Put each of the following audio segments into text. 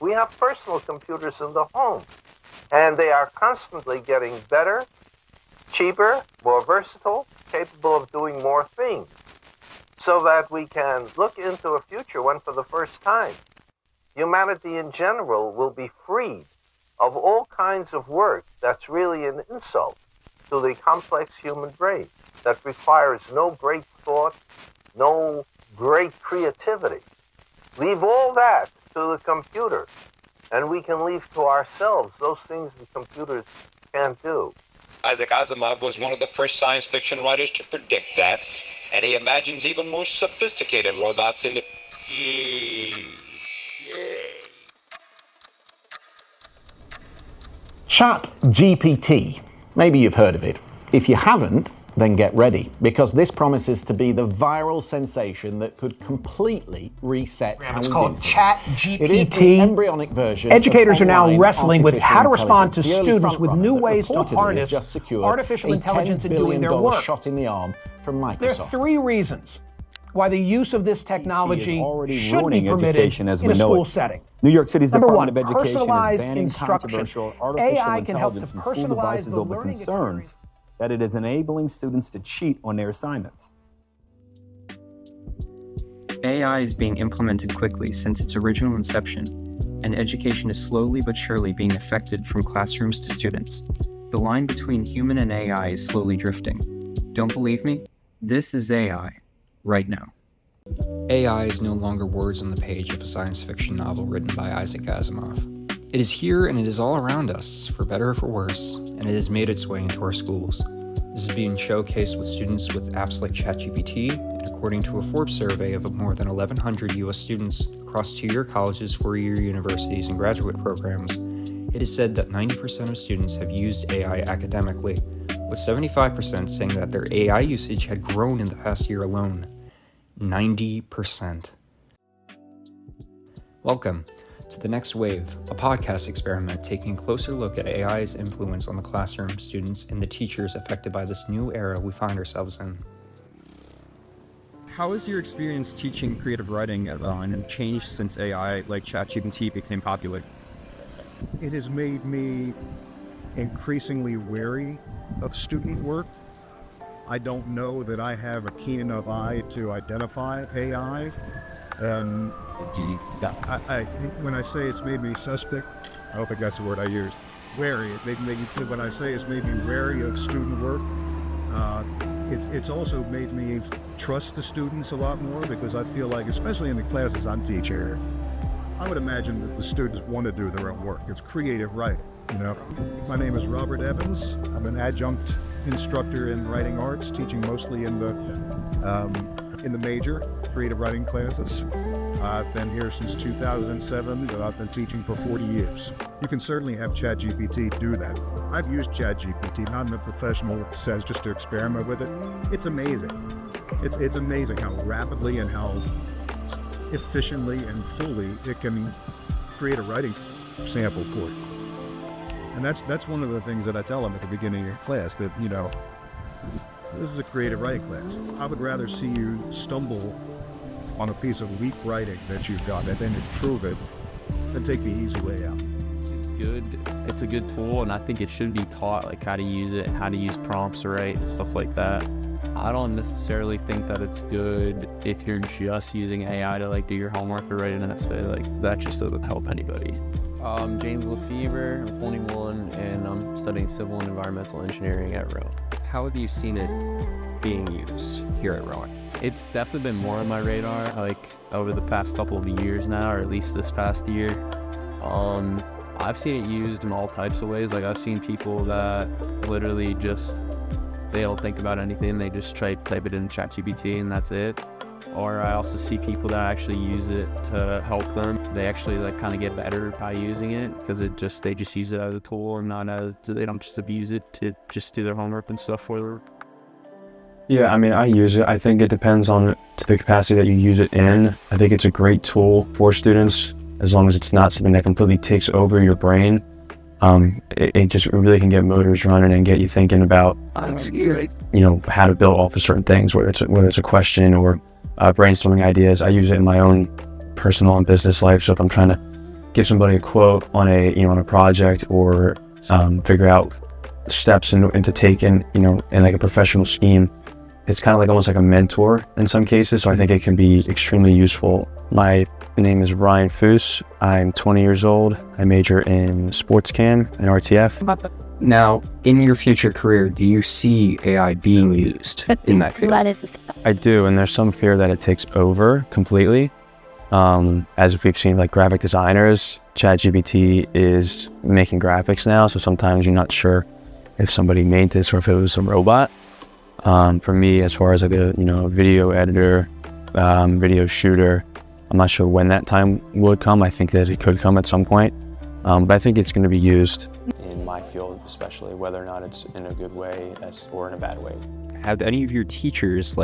We have personal computers in the home, and they are constantly getting better, cheaper, more versatile, capable of doing more things, so that we can look into a future when, for the first time, humanity in general will be freed of all kinds of work that's really an insult to the complex human brain, that requires no great thought, no great creativity. Leave all that to the computer, and we can leave to ourselves those things the computers can't do. Isaac Asimov was one of the first science fiction writers to predict that, and he imagines even more sophisticated robots in the... ChatGPT. Maybe you've heard of it. If you haven't, then get ready, because this promises to be the viral sensation that could completely reset how we It's do called things. ChatGPT. It is the embryonic version. Educators of are now online wrestling with artificial how to respond to intelligence. The early students with frontrunner new that ways to reportedly has harness just secured artificial a intelligence in $10 doing their billion work. shot in the arm from Microsoft. There are three reasons why the use of this technology should be ruining permitted education as in we a know school it. setting. New York City's Number Department one, of Education is personalized banning instruction. controversial artificial AI can help to intelligence from school personalize devices the over learning concerns that it is enabling students to cheat on their assignments. AI is being implemented quickly since its original inception, and education is slowly but surely being affected from classrooms to students. The line between human and AI is slowly drifting. Don't believe me? This is AI, right now. AI is no longer words on the page of a science fiction novel written by Isaac Asimov. It is here and it is all around us, for better or for worse, and it has made its way into our schools. This is being showcased with students with apps like ChatGPT, and according to a Forbes survey of more than 1,100 US students across two-year colleges, four-year universities, and graduate programs, it is said that 90% of students have used AI academically, with 75% saying that their AI usage had grown in the past year alone. 90%. Welcome to The Next Wave, a podcast experiment taking a closer look at AI's influence on the classroom, students, and the teachers affected by this new era we find ourselves in. How has your experience teaching creative writing changed since AI like ChatGPT became popular? It has made me increasingly wary of student work. I don't know that I have a keen enough eye to identify AI. When I say it's made me suspect, I don't think that's the word I use. Wary. When I say it's made me wary of student work, it's also made me trust the students a lot more, because I feel like, especially in the classes I'm teaching, I would imagine that the students want to do their own work. It's creative writing. My name is Robert Evans. I'm an adjunct instructor in writing arts, teaching mostly in the major creative writing classes. I've been here since 2007, but I've been teaching for 40 years. You can certainly have ChatGPT do that. I've used ChatGPT, not in a professional sense, just to experiment with it. It's amazing. It's amazing how rapidly and how efficiently and fully it can create a writing sample for you. And that's one of the things that I tell them at the beginning of your class, that, this is a creative writing class. I would rather see you stumble on a piece of weak writing that you've got and then improve it than take the easy way out. It's good. It's a good tool, and I think it should be taught, like how to use it, how to use prompts to write and stuff like that. I don't necessarily think that it's good if you're just using AI to do your homework or write an essay. That just doesn't help anybody. James Lefevre, I'm 21, and I'm studying civil and environmental engineering at Rowan. How have you seen it being used here at Rowan? It's definitely been more on my radar, over the past couple of years now, or at least this past year. I've seen it used in all types of ways. I've seen people that literally they don't think about anything, they just type it in ChatGPT and that's it. Or I also see people that actually use it to help them. They actually kind of get better by using it, because they just use it as a tool and they don't just abuse it to just do their homework and stuff for them. Yeah, I use it. I think it depends on the capacity that you use it in. I think it's a great tool for students, as long as it's not something that completely takes over your brain. It just really can get motors running and get you thinking about, how to build off of certain things, whether it's a question or brainstorming ideas. I use it in my own personal and business life. So if I'm trying to give somebody a quote on a project, or figure out steps into taking, in like a professional scheme. It's kind of like almost like a mentor in some cases. So I think it can be extremely useful. My name is Ryan Foos. I'm 20 years old. I major in sports cam and RTF. Now, in your future career, do you see AI being used in that field? I do, and there's some fear that it takes over completely. As we've seen, like graphic designers, ChatGPT is making graphics now, so sometimes you're not sure if somebody made this or if it was some robot. For me, as far as like a video editor, video shooter, I'm not sure when that time would come. I think that it could come at some point, but I think it's going to be used in my field, especially whether or not it's in a good way or in a bad way. Have any of your teachers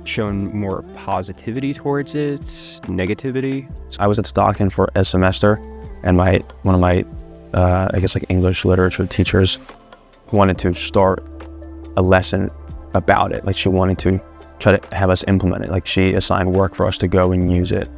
shown more positivity towards it, negativity? I was at Stockton for a semester, and one of my English literature teachers wanted to start a lesson about it. Like, she wanted to try to have us implement it. Like, she assigned work for us to go and use it.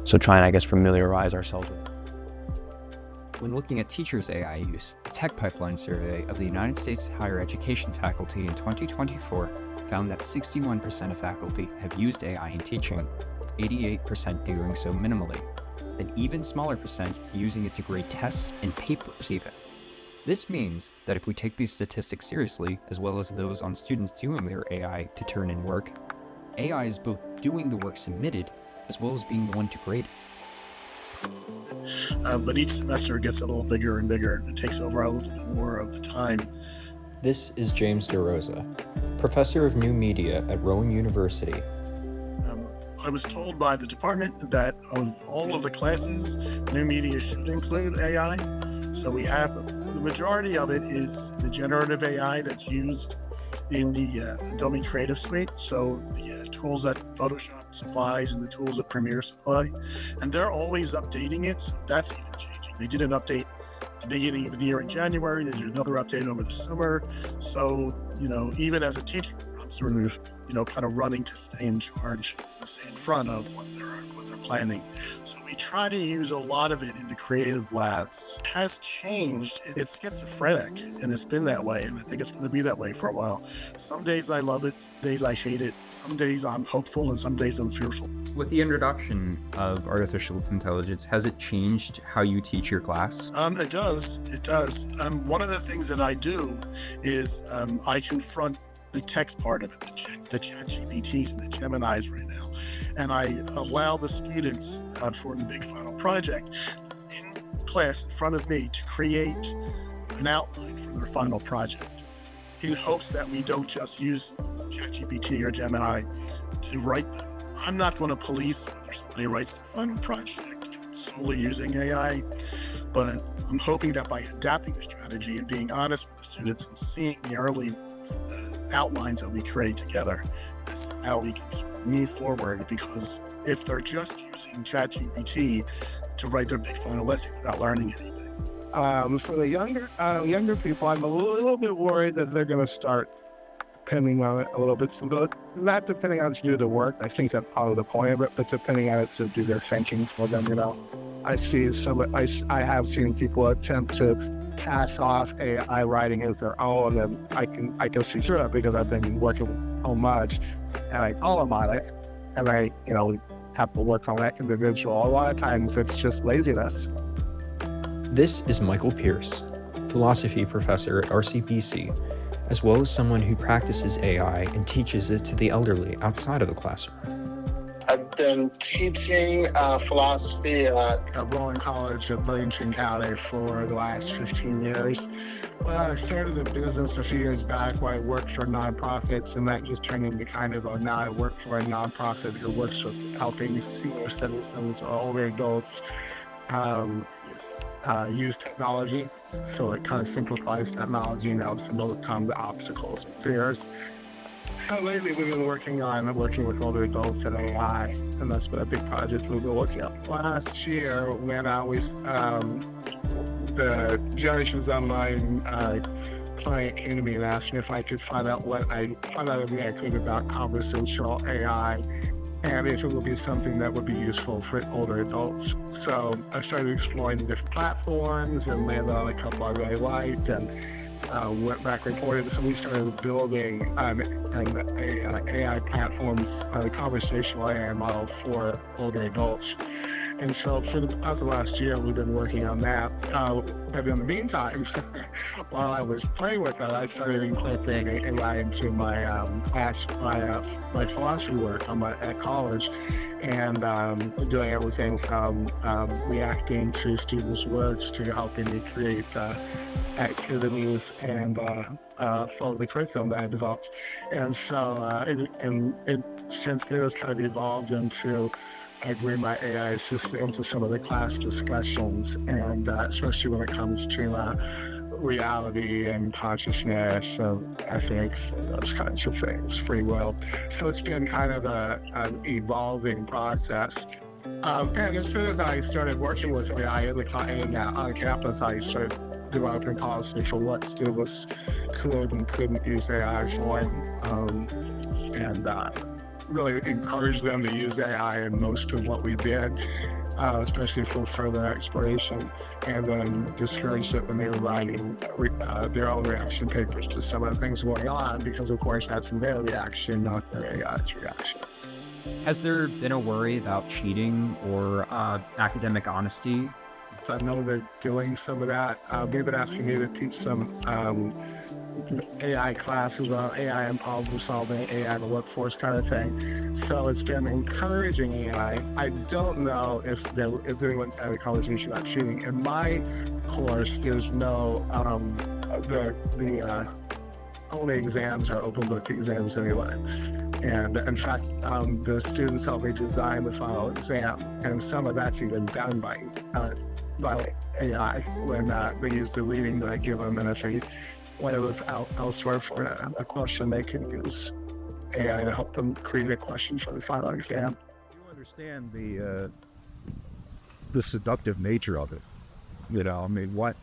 So trying to, familiarize ourselves with it. When looking at teachers' AI use, a Tech Pipeline survey of the United States higher education faculty in 2024 found that 61% of faculty have used AI in teaching, 88% doing so minimally, with an even smaller percent using it to grade tests and papers even. This means that if we take these statistics seriously, as well as those on students doing their AI to turn in work, AI is both doing the work submitted, as well as being the one to grade it. But each semester it gets a little bigger and bigger. It takes over a little bit more of the time. This is James DeRosa, professor of new media at Rowan University. I was told by the department that of all of the classes, new media should include AI. So we have the majority of it is the generative AI that's used in the Adobe Creative Suite. So the tools that Photoshop supplies and the tools that Premiere supply, and they're always updating it. So that's even changing. They did an update at the beginning of the year in January. They did another update over the summer. So, even as a teacher, I'm sort of, kind of running to stay in charge, stay in front of what they're planning. So we try to use a lot of it in the creative labs. It has changed. It's schizophrenic, and it's been that way, and I think it's going to be that way for a while. Some days I love it, some days I hate it, some days I'm hopeful, and some days I'm fearful. With the introduction of artificial intelligence, has it changed how you teach your class? It does. One of the things that I do is I confront the text part of it, the ChatGPTs and the Geminis right now, and I allow the students for the big final project in class in front of me to create an outline for their final project, in hopes that we don't just use ChatGPT or Gemini to write them. I'm not going to police whether somebody writes their final project solely using AI, but I'm hoping that by adapting the strategy and being honest with the students and seeing the early outlines that we create together, that's how we can sort of move forward. Because if they're just using ChatGPT to write their big final essay, they're not learning anything. For the younger people, I'm a little bit worried that they're going to start depending on it a little bit, but not depending on it to do the work. I think that's part of the point of it, but depending on it to do their thinking for them. I have seen people attempt to pass off AI writing as their own, and I can see through it because I've been working so much, and I call them on it, and I have to work on that individual. A lot of times it's just laziness. This is Michael Pierce, philosophy professor at RCBC, as well as someone who practices AI and teaches it to the elderly outside of the classroom. I've been teaching philosophy at Rowan College of Livingston County for the last 15 years. Well, I started a business a few years back where I worked for nonprofits, and that just turned into now I work for a nonprofit that works with helping senior citizens or older adults use technology. So it kind of simplifies technology and helps them overcome the obstacles and fears. So lately we've been working with older adults and AI, and that's been a big project we've been working on. Last year, when I was, the Generations Online client came to me and asked me if I could find out everything I could about conversational AI. and if it would be something that would be useful for older adults. So I started exploring the different platforms and landed on a couple I really liked, and went back and reported. So we started building an AI platforms, a conversational AI model for older adults. And so for the last year, we've been working on that. But in the meantime, while I was playing with it, I started incorporating AI into my my philosophy work at college, and doing everything from reacting to students' works to helping me create activities and follow the curriculum that I developed. And so it since then has kind of evolved into I bring my AI assistant into some of the class discussions, and especially when it comes to reality and consciousness and ethics and those kinds of things, free will. So it's been kind of an evolving process. And as soon as I started working with AI on campus, I started developing policy for what students could and couldn't use AI for, and really encourage them to use AI in most of what we did, especially for further exploration, and then discourage it when they were writing their own reaction papers to some of the things going on, because of course that's their reaction, not their AI's reaction. Has there been a worry about cheating or academic honesty? I know they're doing some of that. They've been asking me to teach some AI classes on AI and problem solving, AI in the workforce kind of thing. So it's been encouraging AI. I don't know if anyone's had a conversation about cheating. In my course, there's no, the only exams are open book exams anyway. And in fact, the students helped me design the final exam, and some of that's even done by AI when they use the reading that I give them, and if they want to look elsewhere for a question, they can use AI to help them create a question for the final exam. You understand the seductive nature of it. You know, I mean, why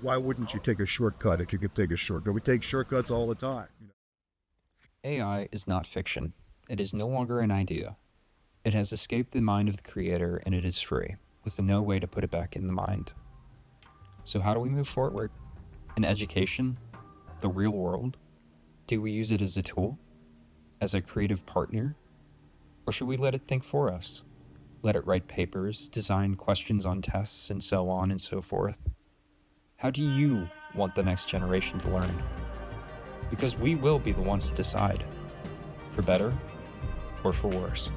wouldn't you take a shortcut if you could take a shortcut? We take shortcuts all the time. AI is not fiction. It is no longer an idea. It has escaped the mind of the creator, and it is free, with no way to put it back in the mind. So how do we move forward? In education? The real world? Do we use it as a tool? As a creative partner? Or should we let it think for us? Let it write papers, design questions on tests, and so on and so forth? How do you want the next generation to learn? Because we will be the ones to decide, for better or for worse.